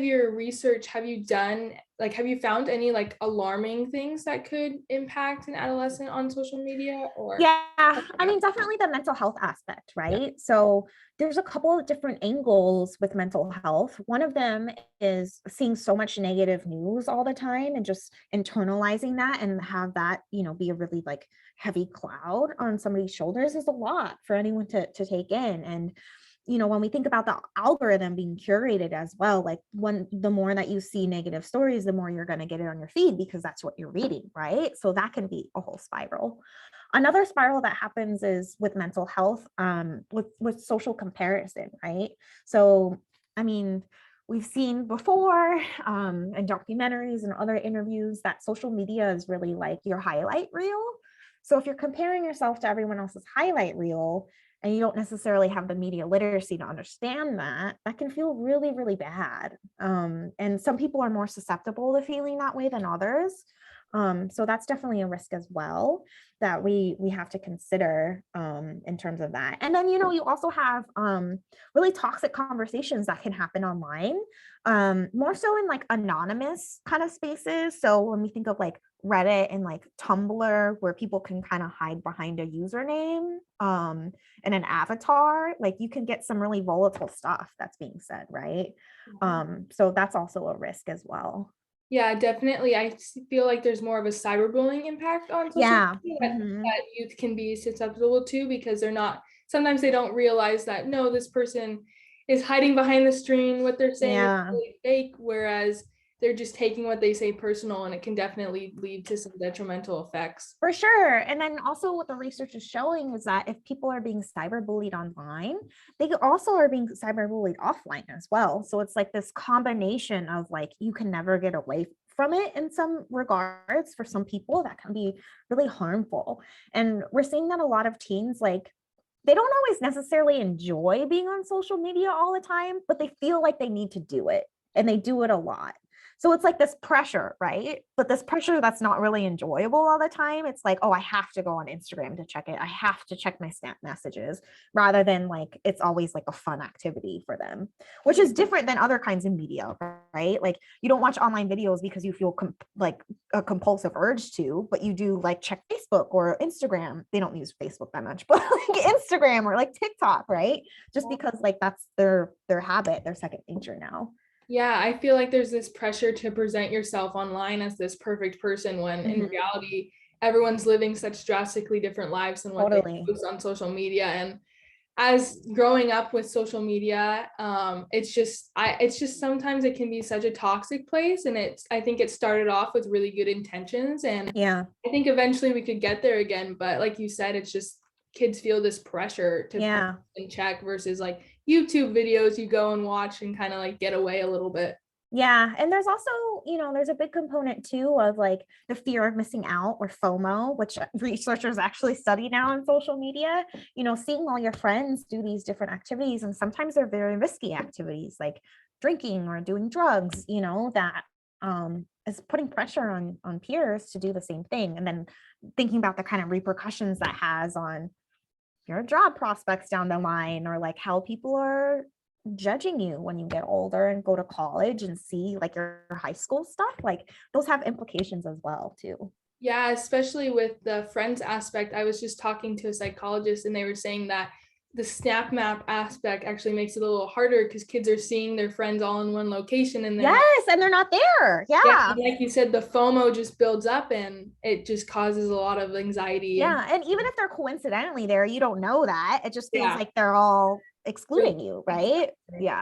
your research have you done, like, have you found any like alarming things that could impact an adolescent on social media or? Yeah, I mean, definitely the mental health aspect, Yeah. right? So there's a couple of different angles with mental health. One of them is seeing so much negative news all the time and just internalizing that and have that, be a really like heavy cloud on somebody's shoulders is a lot for anyone to take in. And when we think about the algorithm being curated as well, like the more that you see negative stories, the more you're going to get it on your feed because that's what you're reading, right? So that can be a whole spiral. Another spiral that happens is with mental health, with social comparison, right? So, I mean, we've seen before in documentaries and other interviews that social media is really like your highlight reel. So if you're comparing yourself to everyone else's highlight reel and you don't necessarily have the media literacy to understand that, that can feel really, really bad. And some people are more susceptible to feeling that way than others. So that's definitely a risk as well that we have to consider in terms of that. And then, you also have really toxic conversations that can happen online, more so in like anonymous kind of spaces. So when we think of like Reddit and like Tumblr, where people can kind of hide behind a username and an avatar, like you can get some really volatile stuff that's being said, right? So that's also a risk as well. Yeah, definitely. Feel like there's more of a cyberbullying impact on social Yeah. media Mhm. that youth can be susceptible to because sometimes they don't realize that, no, this person is hiding behind the screen. What they're saying is Yeah. really fake, whereas they're just taking what they say personal, and it can definitely lead to some detrimental effects. For sure. And then also what the research is showing is that if people are being cyberbullied online, they also are being cyberbullied offline as well. So it's like this combination of like you can never get away from it in some regards for some people that can be really harmful. And we're seeing that a lot of teens like they don't always necessarily enjoy being on social media all the time, but they feel like they need to do it and they do it a lot. So it's like this pressure, right? But this pressure that's not really enjoyable all the time. It's like, oh, I have to go on Instagram to check it. I have to check my snap messages rather than like it's always like a fun activity for them, which is different than other kinds of media, right? Like you don't watch online videos because you feel like a compulsive urge to, but you do like check Facebook or Instagram. They don't use Facebook that much, but like Instagram or like TikTok, right? Just because like that's their habit, their second nature now. Yeah, I feel like there's this pressure to present yourself online as this perfect person when in Mhm. reality, everyone's living such drastically different lives than what they Totally. post on social media. And as growing up with social media, it's just sometimes it can be such a toxic place. And I think it started off with really good intentions. And Yeah. I think eventually we could get there again. But like you said, it's just kids feel this pressure to post Yeah. and check versus like YouTube videos you go and watch and kind of like get away a little bit. Yeah. And there's also, there's a big component too of like the fear of missing out or FOMO, which researchers actually study now on social media, seeing all your friends do these different activities. And sometimes they're very risky activities like drinking or doing drugs, that is putting pressure on peers to do the same thing. And then thinking about the kind of repercussions that has on your job prospects down the line or like how people are judging you when you get older and go to college and see like your high school stuff, like those have implications as well too. Yeah, especially with the friends aspect. I was just talking to a psychologist and they were saying that the snap map aspect actually makes it a little harder because kids are seeing their friends all in one location and they're not. Yes, and they're not there. Yeah, Yeah. like you said, the FOMO just builds up and it just causes a lot of anxiety and Yeah, and even if they're coincidentally there, you don't know that. It just feels yeah. like they're all Really. excluding you, right? Yeah.